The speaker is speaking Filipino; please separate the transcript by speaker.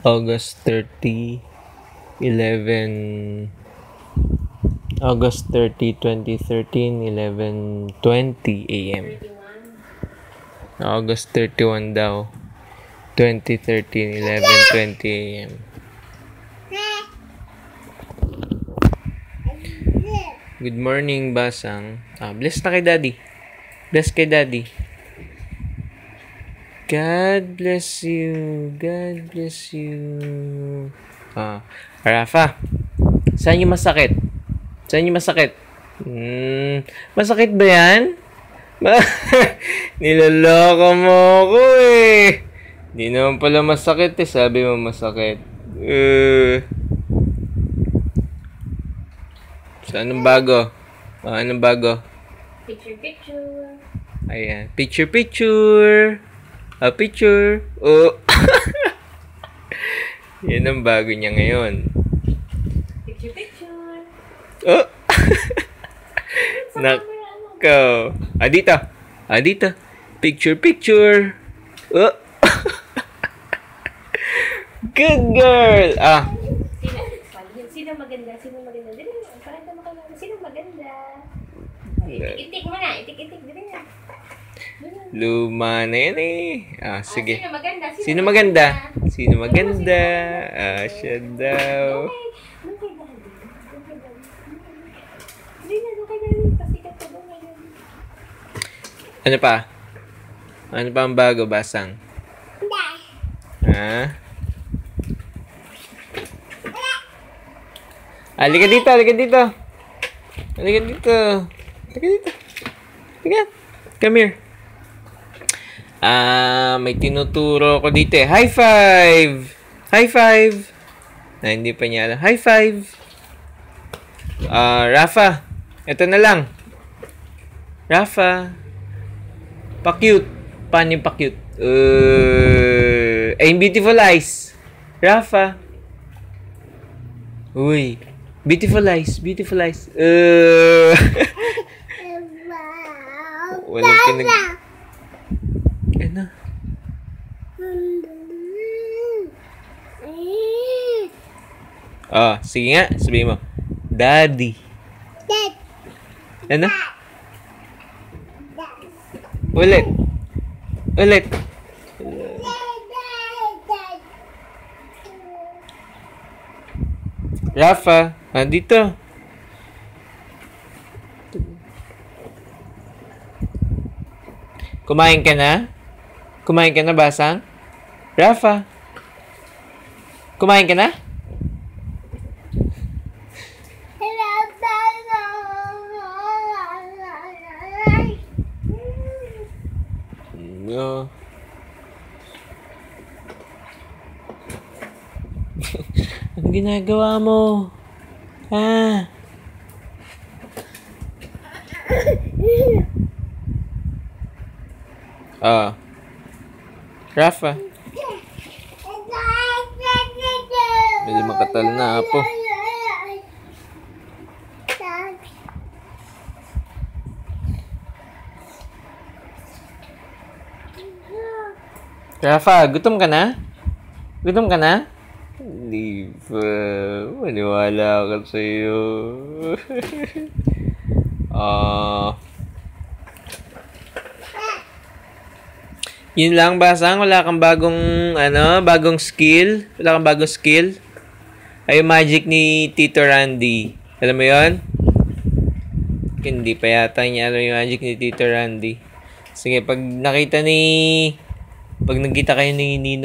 Speaker 1: August 30, 11 August 30, 2013, 11:20 a.m. August 31 daw. 2013, 11:20 a.m. Good morning, Basang. Bless na kay Daddy. Bless kay Daddy. God bless you. God bless you. Rafa. Saan yung masakit? Saan yung masakit? Masakit ba yan? Niloloko mo ako eh. Di naman pala masakit eh. Sabi mo masakit. So, anong bago? Anong bago?
Speaker 2: Picture.
Speaker 1: Ayan. Picture. A picture. Oh. Yan ang bago niya ngayon.
Speaker 2: Picture.
Speaker 1: Oh. Nako. Dito. Dito. Picture. Oh. Good girl.
Speaker 2: Sino maganda? Dili mo. Parang makakala. Sino maganda? Itik mo na. Itik. Dili na.
Speaker 1: Luma na yan eh. Sige.
Speaker 2: Sino maganda?
Speaker 1: Sino maganda? Siya daw. Ano pa? Ano pa ang bago, Basang? Halika dito. Come here. May tinuturo ko dito eh. High five! Hindi pa niya alam. High five! Rafa. Ito na lang. Rafa. Pa-cute. Paano yung pa-cute? Yung beautiful eyes. Rafa. Uy. Beautiful eyes. Walang pinag... Ano? Sige nga. Sabihin mo. Daddy. Ano? Ulit. Rafa, dito. Kumain ka na? Basang? Rafa? Kumain ka na? No. Ang ginagawa mo? Rafa. Medyo makatal na po. Rafa, gutom ka na? Hindi pa. Maniwala ka sa'yo. Yun lang, Basang. Wala kang bagong skill? Ay, yung magic ni Tito Randy. Alam mo yun? Hindi pa yata niya alam yung magic ni Tito Randy. Sige, pag nakita kayo ni Nino,